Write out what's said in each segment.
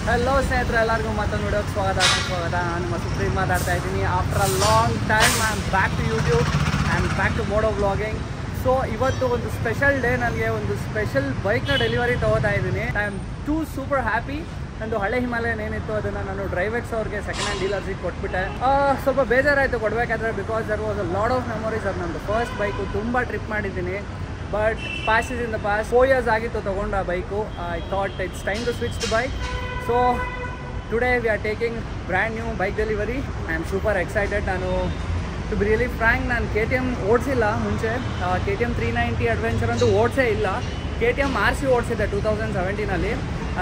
Hello ಸ್ನೇಹಿತರೆ, ಎಲ್ಲರಿಗೂ ಮತ್ತೊಂದು ವಿಡಿಯೋಗೆ ಸ್ವಾಗತ. ನಾನು ನಿಮ್ಮ ಸುಪ್ರೀಂ ಮಾತಾಡ್ತಾ ಇದ್ದೀನಿ. After a long time I am back to YouTube, I am back to moto vlogging. So ಇವತ್ತು ಒಂದು ಸ್ಪೆಷಲ್ ಡೇ. ನನಗೆ ಒಂದು ಸ್ಪೆಷಲ್ ಬೈಕ್ನ ಡೆಲಿವರಿ ತೊಗೋತಾ ಇದ್ದೀನಿ. I am two super happy. ನಂದು ಹಳೆ ಹಿಮಾಲಯನ್ ಏನಿತ್ತು ಅದನ್ನು ನಾನು ಡ್ರೈವೆಕ್ಸ್ ಅವ್ರಿಗೆ ಸೆಕೆಂಡ್ ಹ್ಯಾಂಡ್ ಡೀಲರ್ಸಿಗೆ ಕೊಟ್ಬಿಟ್ಟೆ. ಸ್ವಲ್ಪ ಬೇಜಾರಾಯಿತು ಕೊಡಬೇಕಾದ್ರೆ, because there was a lot of memories. ಅದು ನಂದು ಫಸ್ಟ್ ಬೈಕು, ತುಂಬ ಟ್ರಿಪ್ ಮಾಡಿದ್ದೀನಿ. But past is in the past. 4 years ಆಗಿತ್ತು ತೊಗೊಂಡು ಆ bike. I thought it's time to switch to bike. So today we are taking brand new bike delivery. I am super excited. ನಾನು to be really frank, ನಾನು KTM ಓಡಿಸಿಲ್ಲ ಮುಂಚೆ. KTM 390 adventure ಅಂತೂ ಓಡಿಸೇ ಇಲ್ಲ. KTM RC ಓಡಿಸಿದ್ದೆ 2017ಅಲ್ಲಿ.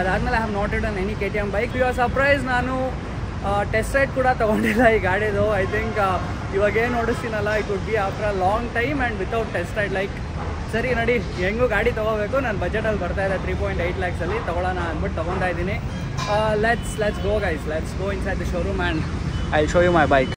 ಅದಾದಮೇಲೆ I have not ridden any KTM bike. You are surprise, ನಾನು test ride ಕೂಡ ತೊಗೊಂಡಿಲ್ಲ ಈ ಗಾಡಿದು. ಐ ಥಿಂಕ್ ಇವಾಗೇನು ಓಡಿಸ್ತೀನಲ್ಲ, it would be after a long time and without test ride. Like ಸರಿ ನಡಿ, ಹೆಂಗೂ ಗಾಡಿ ತೊಗೋಬೇಕು, ನನ್ನ ಬಜೆಟಲ್ಲಿ ಬರ್ತಾಯಿದೆ 3.8 lakhs ತೊಗೊಳ್ಳೋಣ ಅಂದ್ಬಿಟ್ಟು ತೊಗೊತಾ ಇದ್ದೀನಿ. Let's go guys, let's go inside the showroom and I'll show you my bike.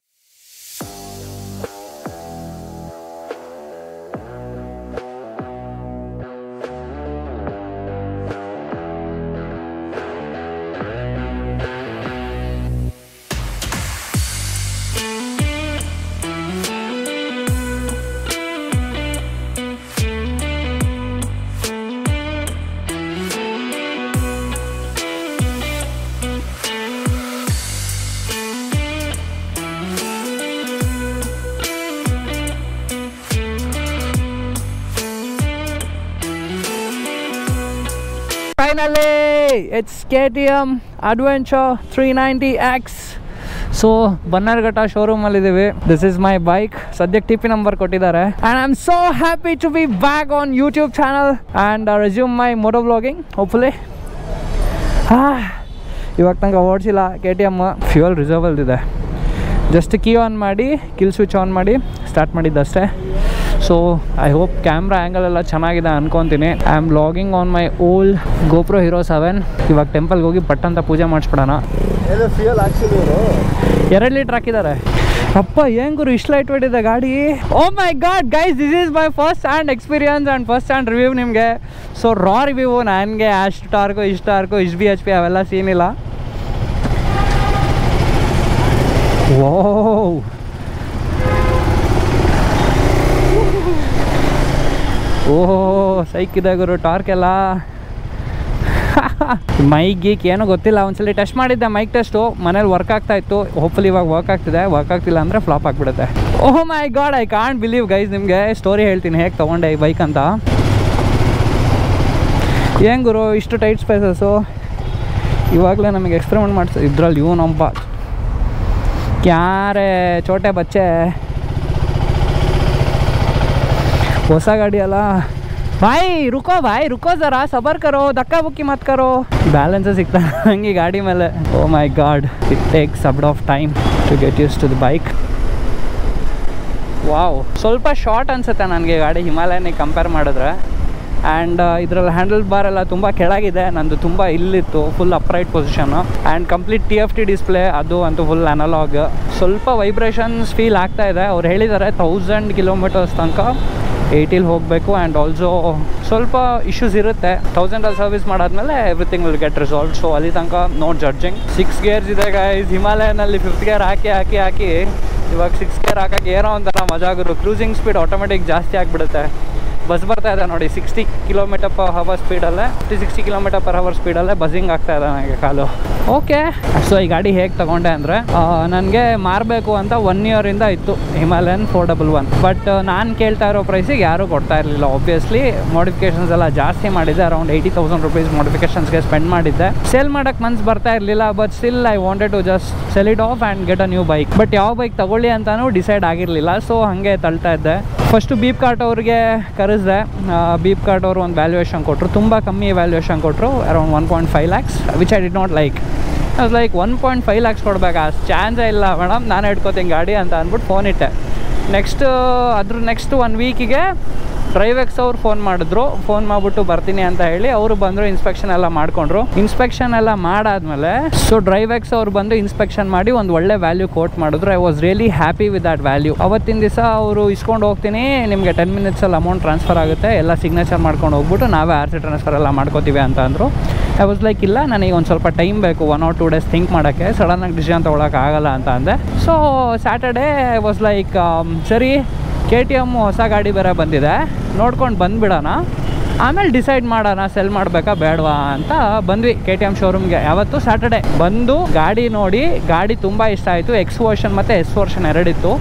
Finally, it's KTM Adventure 390X. So Bannerghatta ಶೋರೂಮಲ್ಲಿದ್ದೀವಿ. This is my bike. ಸದ್ಯಕ್ಕೆ ಟಿ ಪಿ ನಂಬರ್ ಕೊಟ್ಟಿದ್ದಾರೆ. And I am so happy to be back on YouTube channel and resume my moto vlogging hopefully. ಇವಾಗ ತನಕ ಓಡಿಸಿಲ್ಲ KTM. Fuel ರಿಸರ್ವಲ್ದಿದೆ. Just key on ಮಾಡಿ kill switch on ಮಾಡಿ start ಮಾಡಿದ್ದಷ್ಟೇ. So I hope camera angle ಎಲ್ಲ ಚೆನ್ನಾಗಿದೆ ಅನ್ಕೊತೀನಿ. I am vlogging on my old GoPro Hero 7. ಇವಾಗ ಟೆಂಪಲ್ಗೆ ಹೋಗಿ ಪಟ್ಟಂತ ಪೂಜೆ ಮಾಡಿಸ್ಬಿಡೋಣ. 2 ಲೀಟ್ರ್ ಹಾಕಿದ್ದಾರೆ. ಅಪ್ಪ ಏನು ಗುರು, ಇಷ್ಟು ಲೈಟ್ ವೇಟ್ ಇದೆ ಗಾಡಿ. Oh my god guys, this is my first hand experience and first hand review ನಿಮಗೆ. So raw review. ನನಗೆ ಅಷ್ಟು ಟಾರ್ಕು ಇಷ್ಟು BHP ಅವೆಲ್ಲ ಸೀನಿಲ್ಲ. ಓ ಓಹೋ ಸೈಕಿದೆ ಗುರು, ಟಾರ್ಕ್ ಎಲ್ಲ. ಮೈಕ್ ಗೀಕ್ ಏನೋ ಗೊತ್ತಿಲ್ಲ. ಒಂದ್ಸಲ ಟೆಸ್ಟ್ ಮಾಡಿದ್ದೆ, ಮೈಕ್ ಟೆಸ್ಟು ಮನೇಲಿ ವರ್ಕ್ ಆಗ್ತಾ ಇತ್ತು. ಹೋಪ್ಫುಲಿ ಇವಾಗ ವರ್ಕ್ ಆಗ್ತಿದೆ. ವರ್ಕ್ ಆಗ್ತಿಲ್ಲ ಅಂದರೆ ಫ್ಲಾಪ್ ಆಗಿಬಿಡುತ್ತೆ. Oh my god, I can't believe guys. ನಿಮಗೆ ಸ್ಟೋರಿ ಹೇಳ್ತೀನಿ ಹೇಗೆ ತೊಗೊಂಡೆ ಈ ಬೈಕ್ ಅಂತ. ಏನು ಗುರು ಇಷ್ಟು ಟೈಟ್ ಸ್ಪೇಸಸ್ಸು. ಇವಾಗಲೇ ನಮಗೆ ಎಕ್ಸ್ಪೆರಿಮೆಂಟ್ ಮಾಡಿಸ್ ಇದ್ರಲ್ಲಿ ಇವನೊಬ್ಬ ಕ್ಯಾರೆ ಚೋಟೆ ಬಚ್ಚೆ. ಹೊಸ ಗಾಡಿ ಅಲ್ಲ ಭಾಯ್. ರುಕೋ ಜರಾ ಸಬರ್ ಕರೋ, ಧಕ್ಕಾ ಬುಕ್ಕಿ ಮತ್ ಕರೋ. ಬ್ಯಾಲೆನ್ಸ್ ಸಿಗ್ತಾ ಹಂಗೆ ಗಾಡಿ ಮೇಲೆ. Oh my god, it takes a bit of time to get used to the bike. Wow, ಸ್ವಲ್ಪ ಶಾರ್ಟ್ ಅನಿಸುತ್ತೆ ನನಗೆ ಗಾಡಿ ಹಿಮಾಲಯನಿಗೆ ಕಂಪೇರ್ ಮಾಡಿದ್ರೆ. ಆ್ಯಂಡ್ ಇದರಲ್ಲಿ ಹ್ಯಾಂಡಲ್ ಬಾರ್ ಎಲ್ಲ ತುಂಬ ಕೆಳಗಿದೆ. ನಂದು ತುಂಬ ಇಲ್ಲಿತ್ತು, full upright position. And complete TFT display, ಅದು ಅಂತೂ ಫುಲ್ ಅನಲಾಗ್. ಸ್ವಲ್ಪ ವೈಬ್ರೇಷನ್ಸ್ ಫೀಲ್ ಆಗ್ತಾ ಇದೆ. ಅವ್ರು ಹೇಳಿದ್ದಾರೆ 1000 kilometers ತನಕ 80 ಹೋಗಬೇಕು. ಆ್ಯಂಡ್ ಆಲ್ಸೋ ಸ್ವಲ್ಪ ಇಶ್ಯೂಸ್ ಇರುತ್ತೆ. 1000 ಸರ್ವಿಸ್ ಮಾಡಾದ್ಮೇಲೆ everything will get resolve. So ಅಲ್ಲಿ ತನಕ ನೋ ಜಡ್ಜಿಂಗ್. 6 ಗೇರ್ಸ್ ಇದೆ ಗೈಸ್. ಹಿಮಾಲಯನಲ್ಲಿ 5th ಗೇರ್ ಹಾಕಿ ಇವಾಗ 6 ಗೇರ್ ಹಾಕಕ್ಕೆ ಏನೋ ಒಂಥರ ಮಜಾ ಆಗೋರು. ಕ್ರೂಸಿಂಗ್ ಸ್ಪೀಡ್ ಆಟೋಮೆಟಿಕ್ ಜಾಸ್ತಿ ಆಗಿಬಿಡುತ್ತೆ. ಬಸ್ ಬರ್ತಾ ಇದೆ ನೋಡಿ, 60 km/h ಸ್ಪೀಡಲ್ಲೇ, 50-60 km/h ಸ್ಪೀಡಲ್ಲೇ ಬಸ್ಸಿಂಗ್ ಆಗ್ತಾ ಇದೆ ನನಗೆ ಕಾಲು. ಓಕೆ, ಸೊ ಈ ಗಾಡಿ ಹೇಗೆ ತೊಗೊಂಡೆ ಅಂದರೆ, ನನಗೆ ಮಾರಬೇಕು ಅಂತ 1 year ಇತ್ತು ಹಿಮಾಲಯನ್ 411. ಬಟ್ ನಾನು ಕೇಳ್ತಾ ಇರೋ ಪ್ರೈಸಿಗೆ ಯಾರೂ ಕೊಡ್ತಾ ಇರಲಿಲ್ಲ. ಆಬ್ವಿಯಸ್ಲಿ ಮಾಡಿಫಿಕೇಷನ್ಸ್ ಎಲ್ಲ ಜಾಸ್ತಿ ಮಾಡಿದ್ದೆ. ಅರೌಂಡ್ 80,000 rupees ಮಾಡಿಫಿಕೇಷನ್ಸ್ಗೆ ಸ್ಪೆಂಡ್ ಮಾಡಿದ್ದೆ. ಸೇಲ್ ಮಾಡೋಕ್ಕೆ ಮನ್ಸು ಬರ್ತಾ ಇರಲಿಲ್ಲ. But still I wanted to just sell it off and get a new bike. But ಯಾವ ಬೈಕ್ ತೊಗೊಳ್ಳಿ ಅಂತಲೂ ಡಿಸೈಡ್ ಆಗಿರಲಿಲ್ಲ. ಸೊ ಹಾಗೆ ತಳ್ತಾ ಇದ್ದೆ. ಫಸ್ಟು ಬೀಪ್ ಕಾರ್ಟ್ ಅವ್ರಿಗೆ ಕರೆಸಿದೆ. ಬೀಪ್ ಕಾರ್ಟ್ ಅವರು ಒಂದು ವ್ಯಾಲ್ಯೂಯೇಷನ್ ಕೊಟ್ಟರು, ತುಂಬ ಕಮ್ಮಿ ವ್ಯಾಲ್ಯೂಯೇಷನ್ ಕೊಟ್ಟರು, around 1.5 lakhs, which I did not like. I was like 1.5 lakhs ಕೊಡಬೇಕಾ, ಅಷ್ಟು ಚಾನ್ಸೇ ಇಲ್ಲ ಮೇಡಮ್, ನಾನು ಹಿಡ್ಕೋತೀನಿ ಗಾಡಿ ಅಂತ ಅಂದ್ಬಿಟ್ಟು ಫೋನ್ ಇಟ್ಟೆ. ನೆಕ್ಸ್ಟ್ 1 ವೀಕಿಗೆ ಡ್ರೈವೆಕ್ಸ್ ಅವ್ರು ಫೋನ್ ಮಾಡಿದ್ರು. ಫೋನ್ ಮಾಡಿಬಿಟ್ಟು ಬರ್ತೀನಿ ಅಂತ ಹೇಳಿ ಅವರು ಬಂದರು. ಇನ್ಸ್ಪೆಕ್ಷನ್ ಎಲ್ಲ ಮಾಡಿಕೊಂಡ್ರು. ಇನ್ಸ್ಪೆಕ್ಷನ್ ಎಲ್ಲ ಮಾಡಾದ್ಮೇಲೆ ಸೊ ಡ್ರೈವೆಕ್ಸ್ ಅವ್ರು ಬಂದು ಇನ್ಸ್ಪೆಕ್ಷನ್ ಮಾಡಿ ಒಂದು ಒಳ್ಳೆ ವ್ಯಾಲ್ಯೂ ಕೋಟ್ ಮಾಡಿದ್ರು. I was really happy with that value. ಅವತ್ತಿನ ದಿವಸ ಅವರು ಇಸ್ಕೊಂಡು ಹೋಗ್ತೀನಿ, ನಿಮಗೆ 10 minutes ಅಮೌಂಟ್ ಟ್ರಾನ್ಸ್ಫರ್ ಆಗುತ್ತೆ, ಎಲ್ಲ ಸಿಗ್ನೇಚರ್ ಮಾಡ್ಕೊಂಡು ಹೋಗ್ಬಿಟ್ಟು ನಾವೇ RC ಟ್ರಾನ್ಸ್ಫರ್ ಎಲ್ಲ ಮಾಡ್ಕೋತೀವಿ ಅಂತ ಅಂದರು. ಐ ವಾಸ್ ಲೈಕ್ ಇಲ್ಲ ನನಗೆ ಒಂದು ಸ್ವಲ್ಪ ಟೈಮ್ ಬೇಕು 1 or 2 days ಥಿಂಕ್ ಮಾಡೋಕ್ಕೆ, ಸಡನ್ನಾಗಿ ಡಿಸಿಷನ್ ತೊಗೊಳಕ್ಕಾಗಲ್ಲ ಅಂತ ಅಂದೆ. So Saturday I was like ಸರಿ KTM ಹೊಸ ಗಾಡಿ ಬೇರೆ ಬಂದಿದೆ, ನೋಡ್ಕೊಂಡು ಬಂದುಬಿಡೋಣ, ಆಮೇಲೆ ಡಿಸೈಡ್ ಮಾಡೋಣ ಸೆಲ್ ಮಾಡಬೇಕಾ ಬೇಡವಾ ಅಂತ ಬಂದ್ವಿ KTM ಶೋರೂಮ್ಗೆ. ಯಾವತ್ತು ಸ್ಯಾಟರ್ಡೇ ಬಂದು ಗಾಡಿ ನೋಡಿ, ಗಾಡಿ ತುಂಬ ಇಷ್ಟ ಆಯಿತು. ಎಕ್ಸ್ ವರ್ಷನ್ ಮತ್ತು ಎಸ್ ವರ್ಷನ್ ಎರಡಿತ್ತು.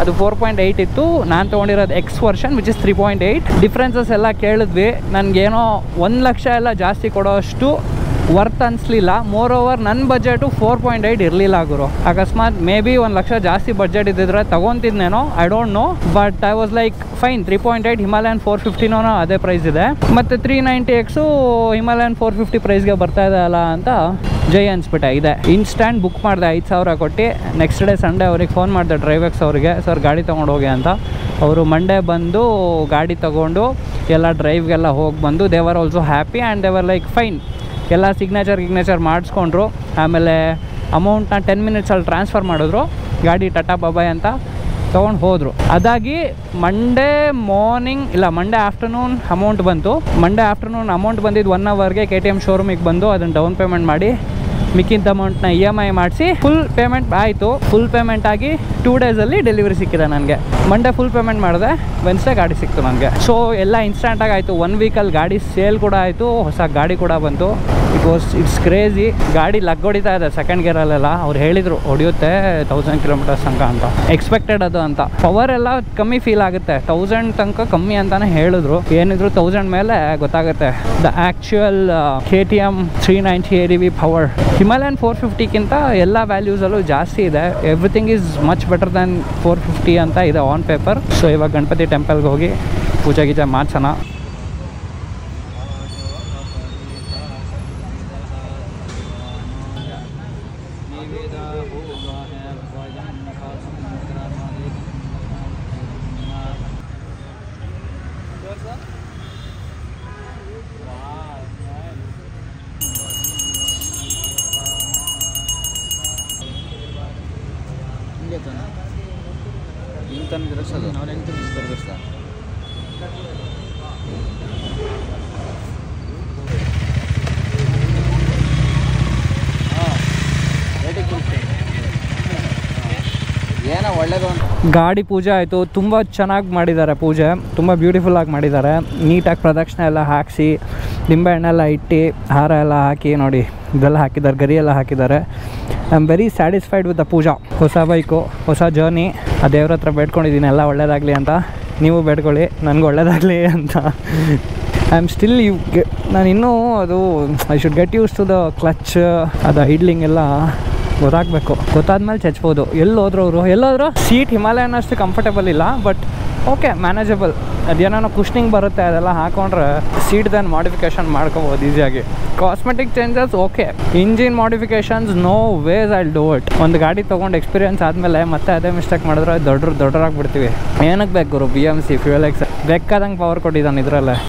ಅದು 4.8 ಇತ್ತು, ನಾನು ತೊಗೊಂಡಿರೋದು X version which is 3.8. Differences ಎಲ್ಲ ಕೇಳಿದ್ವಿ, ನನಗೇನೋ 1 ಲಕ್ಷ ಎಲ್ಲ ಜಾಸ್ತಿ ಕೊಡೋಷ್ಟು ವರ್ತ್ ಅನಿಸ್ಲಿಲ್ಲ. ಮೋರ್ ಓವರ್ ನನ್ನ ಬಜೆಟು 4.8 ಇರಲಿಲ್ಲ ಗುರು. ಅಕಸ್ಮಾತ್ ಮೇ ಬಿ 1 ಲಕ್ಷ ಜಾಸ್ತಿ ಬಜೆಟ್ ಇದ್ದಿದ್ರೆ ತೊಗೊತಿದ್ನೇನೋ, I don't know. But I was like fine, 3.8 Himalayan 450 ಅದೇ ಪ್ರೈಸ್ ಇದೆ, ಮತ್ತು 390X ಹಿಮಾಲಯನ್ 450 ಪ್ರೈಸ್ಗೆ ಬರ್ತಾ ಇದೆ ಅಲ್ಲ ಅಂತ ಜೈ ಅನ್ಸ್ಬಿಟ್ಟೆ. ಇದೆ ಇನ್ಸ್ಟ್ಯಾಂಟ್ ಬುಕ್ ಮಾಡಿದೆ 5,000 ಕೊಟ್ಟು. ನೆಕ್ಸ್ಟ್ ಡೇ ಸಂಡೇ ಅವ್ರಿಗೆ ಫೋನ್ ಮಾಡಿದೆ ಡ್ರೈವೆಕ್ಸ್ ಅವ್ರಿಗೆ, ಸರ್ ಗಾಡಿ ತೊಗೊಂಡು ಹೋಗಿ ಅಂತ. ಅವರು ಮಂಡೇ ಬಂದು ಗಾಡಿ ತೊಗೊಂಡು ಎಲ್ಲ ಡ್ರೈವ್ಗೆಲ್ಲ ಹೋಗಿ ಬಂದು they were also happy and they were like fine. ಎಲ್ಲ ಸಿಗ್ನೇಚರ್ ಮಾಡಿಸ್ಕೊಂಡ್ರು. ಆಮೇಲೆ ಅಮೌಂಟ್ನ 10 minutesಲ್ಲಿ ಟ್ರಾನ್ಸ್ಫರ್ ಮಾಡಿದ್ರು. ಗಾಡಿ ಟಾಟಾ ಬಾಬಾಯ್ ಅಂತ ತೊಗೊಂಡು ಹೋದರು. ಅದಾಗಿ ಮಂಡೇ ಆಫ್ಟರ್ನೂನ್ ಅಮೌಂಟ್ ಬಂತು. ಮಂಡೇ ಆಫ್ಟರ್ನೂನ್ ಅಮೌಂಟ್ ಬಂದಿದ್ದು 1 hourಗೆ KTM ಶೋರೂಮಿಗೆ ಬಂದು ಅದನ್ನು ಡೌನ್ ಪೇಮೆಂಟ್ ಮಾಡಿ ಮಿಕ್ಕಿದ್ದ ಅಮೌಂಟ್ನ EMI ಮಾಡಿಸಿ ಫುಲ್ ಪೇಮೆಂಟ್ ಆಯಿತು. ಫುಲ್ ಪೇಮೆಂಟ್ ಆಗಿ 2 daysಲ್ಲಿ ಡೆಲಿವರಿ ಸಿಕ್ಕಿದೆ ನನಗೆ. ಮಂಡೇ ಫುಲ್ ಪೇಮೆಂಟ್ ಮಾಡಿದೆ, ವೆನ್ಸ್ಡೇ ಗಾಡಿ ಸಿಕ್ತು ನನಗೆ. ಸೊ ಎಲ್ಲ ಇನ್ಸ್ಟೆಂಟಾಗಿ ಆಯಿತು. 1 weekಲ್ಲಿ ಗಾಡಿ ಸೇಲ್ ಕೂಡ ಆಯಿತು, ಹೊಸ ಗಾಡಿ ಕೂಡ ಬಂತು. It's crazy. ಗಾಡಿ ಲಗ್ಗೊಡಿತಾ ಇದೆ ಸೆಕೆಂಡ್ ಗೇರಲ್ಲೆಲ್ಲ. ಅವ್ರು ಹೇಳಿದರು ಹೊಡಿಯುತ್ತೆ 1000 kilometers ತನಕ ಅಂತ. ಎಕ್ಸ್ಪೆಕ್ಟೆಡ್ ಅದು ಅಂತ. ಪವರ್ ಎಲ್ಲ ಕಮ್ಮಿ ಫೀಲ್ ಆಗುತ್ತೆ, 1000 ತನಕ ಕಮ್ಮಿ ಅಂತಲೇ ಹೇಳಿದ್ರು. ಏನಿದ್ರು 1000 ಮೇಲೆ ಗೊತ್ತಾಗುತ್ತೆ the actual KTM 390 ADV power. Himalayan 450ಗಿಂತ ಎಲ್ಲ ವ್ಯಾಲ್ಯೂಸಲ್ಲೂ ಜಾಸ್ತಿ ಇದೆ. Everything is much better than 450 ಅಂತ ಇದೆ ಆನ್ ಪೇಪರ್. ಸೊ ಇವಾಗ ಗಣಪತಿ ಟೆಂಪಲ್ಗೆ ಹೋಗಿ ಪೂಜೆ ಗೀಜೆ ಮಾಡ್ಸೋಣ. ಗಾಡಿ ಪೂಜೆ ಆಯಿತು. ತುಂಬ ಚೆನ್ನಾಗಿ ಮಾಡಿದ್ದಾರೆ ಪೂಜೆ, ತುಂಬ ಬ್ಯೂಟಿಫುಲ್ಲಾಗಿ ಮಾಡಿದ್ದಾರೆ. ನೀಟಾಗಿ ಪ್ರದಕ್ಷಿಣೆ ಎಲ್ಲ ಹಾಕಿಸಿ, ನಿಂಬೆಹಣ್ಣೆಲ್ಲ ಎಲ್ಲ ಇಟ್ಟು, ಹಾರ ಎಲ್ಲ ಹಾಕಿ ನೋಡಿ ಇದೆಲ್ಲ ಹಾಕಿದ್ದಾರೆ, ಗರಿ ಎಲ್ಲ ಹಾಕಿದ್ದಾರೆ. I am very satisfied with the puja. ಹೊಸ ಬೈಕು, ಹೊಸ ಜರ್ನಿ. ಆ ದೇವ್ರ ಹತ್ರ ಬೇಡ್ಕೊಂಡಿದ್ದೀನಿ ಎಲ್ಲ ಒಳ್ಳೇದಾಗಲಿ ಅಂತ. ನೀವು ಬೇಡ್ಕೊಳ್ಳಿ ನನಗೆ ಒಳ್ಳೇದಾಗಲಿ ಅಂತ. ಐ ಆಮ್ ಸ್ಟಿಲ್ ನಾನು ಇನ್ನೂ ಅದು I should get used to the clutch, ಅದು ಐಡ್ಲಿಂಗ್ ಎಲ್ಲ ಗೊತ್ತಾಗಬೇಕು. ಗೊತ್ತಾದ್ಮೇಲೆ ಚಚ್ಬೋದು. ಎಲ್ಲೋದ್ರು ಸೀಟ್ ಹಿಮಾಲಯನ್ ಅಷ್ಟು ಕಂಫರ್ಟೇಬಲ್ ಇಲ್ಲ, ಬಟ್ ಓಕೆ ಮ್ಯಾನೇಜಬಲ್. ಅದೇನೋ ಕುಷ್ನಿಂಗ್ ಬರುತ್ತೆ, ಅದೆಲ್ಲ ಹಾಕೊಂಡ್ರೆ ಸೀಟ್ ದೆನ್ ಮಾಡಿಫಿಕೇಶನ್ ಮಾಡ್ಕೊಬೋದು ಈಸಿಯಾಗಿ. Cosmetic changes okay, engine modifications no ways I do it. ಒಂದು ಗಾಡಿ ತೊಗೊಂಡು ಎಕ್ಸ್ಪೀರಿಯನ್ಸ್ ಆದಮೇಲೆ ಮತ್ತೆ ಅದೇ ಮಿಸ್ಟೇಕ್ ಮಾಡಿದ್ರೆ ದೊಡ್ಡರಾಗ್ಬಿಡ್ತೀವಿ. ಏನಕ್ಕೆ ಬೇಕು ಗುರು BMC ಫ್ಯೂಯಲ್ ಎಕ್ಸ್ ಬೇಕಾದಂಗೆ ಪವರ್ ಕೊಟ್ಟಿದ್ದಾನೆ ಇದರಲ್ಲೇ.